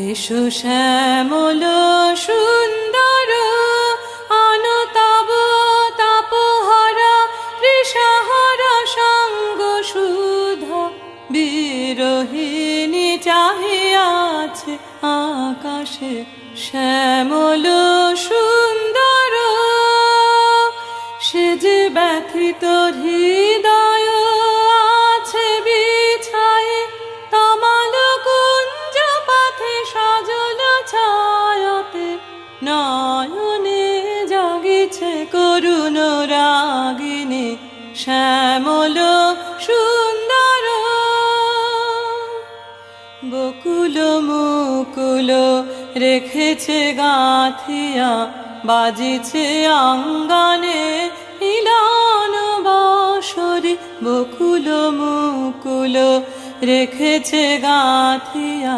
এসো শ্যামল সুন্দর অনতব তাপহরা তৃষাহরা সঙ্গ সুধা বিরহিণী চাহিয়াছে আকাশে শ্যামল সুন্দর সে যে ব্যথিত হৃদয় আছে বিছায়ে তমাল কুঞ্জ পথে সজল ছায়তে নয়নে জাগিছে করুণ রাগিনী শ্যামল সুন্দর বকুল মুকুল রেখেছে গাঁথিয়া বাজিছে আঙ্গনে মিলন বাঁশরি বকুল মুকুল রেখেছে গাঁথিয়া